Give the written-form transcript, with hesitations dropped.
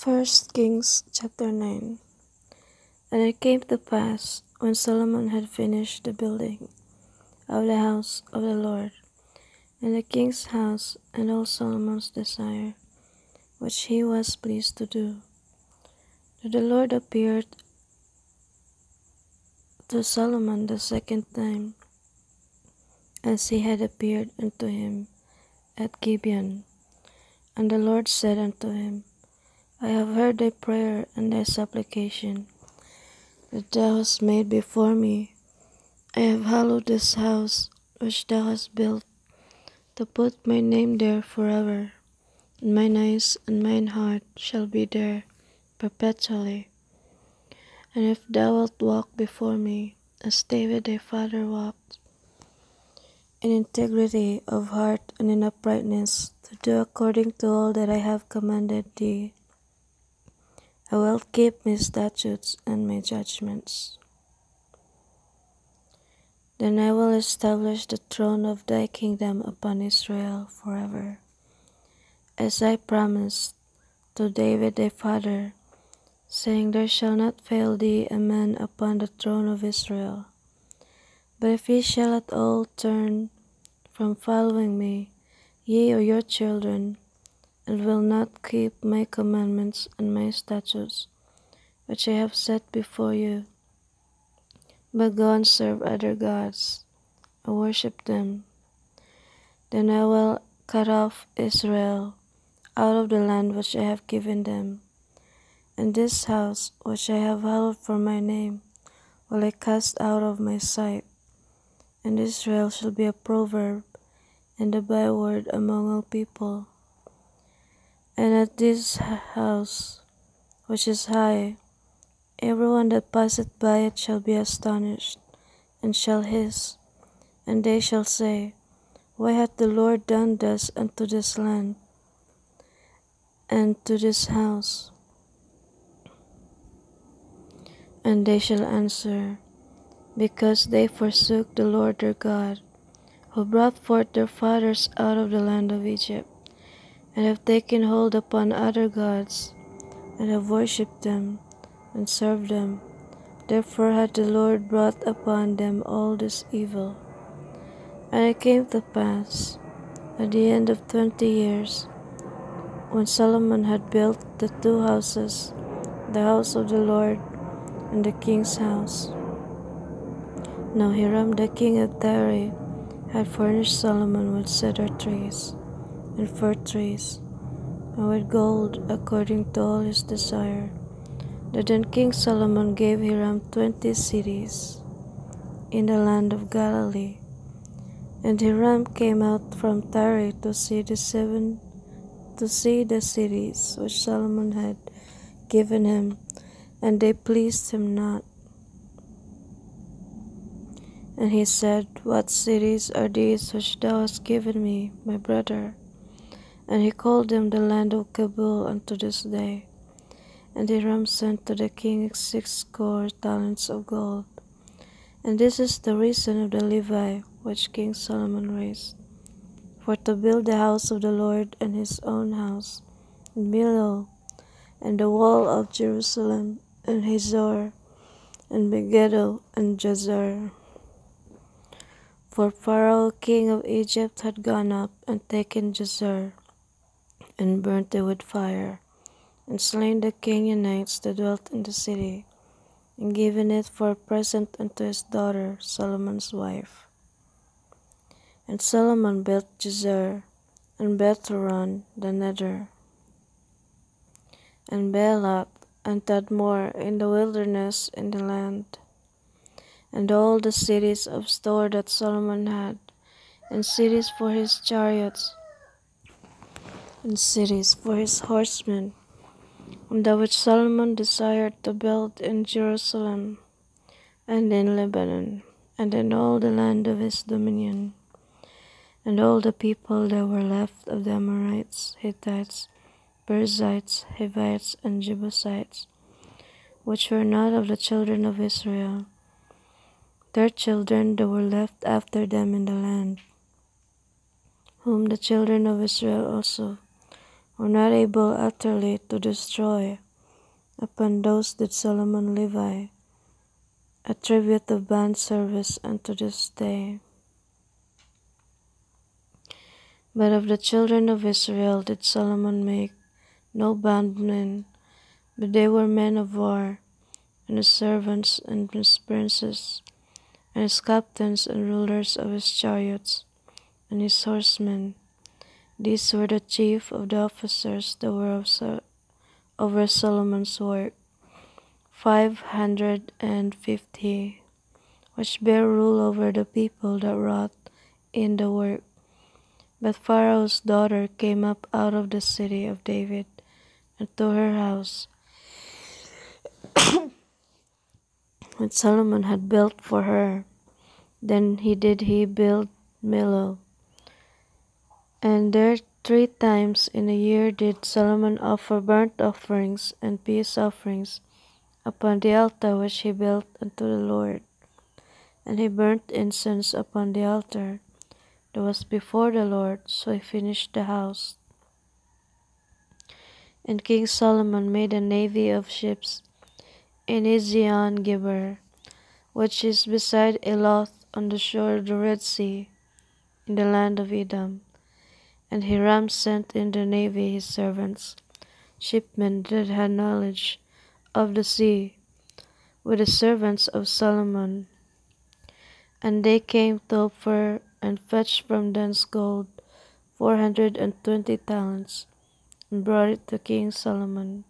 First Kings chapter 9. And it came to pass, when Solomon had finished the building of the house of the Lord, and the king's house, and all Solomon's desire, which he was pleased to do, that the Lord appeared to Solomon the second time, as he had appeared unto him at Gibeon. And the Lord said unto him, I have heard thy prayer and thy supplication that thou hast made before me. I have hallowed this house which thou hast built, to put my name there forever, and mine eyes and mine heart shall be there perpetually. And if thou wilt walk before me, as David thy father walked, in integrity of heart and in uprightness, to do according to all that I have commanded thee, I will keep my statutes and my judgments. Then I will establish the throne of thy kingdom upon Israel forever, as I promised to David thy father, saying, There shall not fail thee a man upon the throne of Israel. But if ye shall at all turn from following me, ye or your children, and will not keep my commandments and my statutes, which I have set before you, but go and serve other gods, and worship them, then I will cut off Israel out of the land which I have given them, and this house which I have hallowed for my name will I cast out of my sight, and Israel shall be a proverb and a byword among all people. And at this house which is high, everyone that passeth by it shall be astonished, and shall hiss, and they shall say, Why hath the Lord done thus unto this land, and to this house? And they shall answer, Because they forsook the Lord their God, who brought forth their fathers out of the land of Egypt, and have taken hold upon other gods, and have worshipped them, and served them. Therefore hath the Lord brought upon them all this evil. And it came to pass, at the end of 20 years, when Solomon had built the two houses, the house of the Lord, and the king's house. Now Hiram the king of Tyre had furnished Solomon with cedar trees, and fir trees, and with gold, according to all his desire. Then King Solomon gave Hiram 20 cities in the land of Galilee. And Hiram came out from Tyre to see the cities which Solomon had given him, and they pleased him not. And he said, What cities are these which thou hast given me, my brother? And he called them the land of Kabul unto this day. And Hiram sent to the king 60 talents of gold. And this is the reason of the levy which King Solomon raised, for to build the house of the Lord and his own house, and Millo, and the wall of Jerusalem, and Hazor, and Megiddo, and Jazer. For Pharaoh king of Egypt had gone up and taken Jazer, and burnt it with fire, and slain the Canaanites that dwelt in the city, and given it for a present unto his daughter Solomon's wife. And Solomon built Jazer, and Bethhoron the nether, and Baalat, and Tadmor in the wilderness in the land, and all the cities of store that Solomon had, and cities for his chariots, and cities for his horsemen, and that which Solomon desired to build in Jerusalem, and in Lebanon, and in all the land of his dominion. And all the people that were left of the Amorites, Hittites, Perizzites, Hivites, and Jebusites, which were not of the children of Israel, their children that were left after them in the land, whom the children of Israel also were not able utterly to destroy. Upon those did Solomon levy a tribute of bond service unto this day. But of the children of Israel did Solomon make no bondmen, but they were men of war, and his servants and his princes, and his captains and rulers of his chariots, and his horsemen. These were the chief of the officers that were over Solomon's work, 550, which bare rule over the people that wrought in the work. But Pharaoh's daughter came up out of the city of David into her house, which Solomon had built for her. Then he build Millo. And there 3 times in a year did Solomon offer burnt offerings and peace offerings upon the altar which he built unto the Lord. And he burnt incense upon the altar that was before the Lord, so he finished the house. And King Solomon made a navy of ships in Ezion Geber, which is beside Eloth on the shore of the Red Sea, in the land of Edom. And Hiram sent in the navy his servants, shipmen that had knowledge of the sea, with the servants of Solomon. And they came to Ophir and fetched from thence gold 420 talents, and brought it to King Solomon.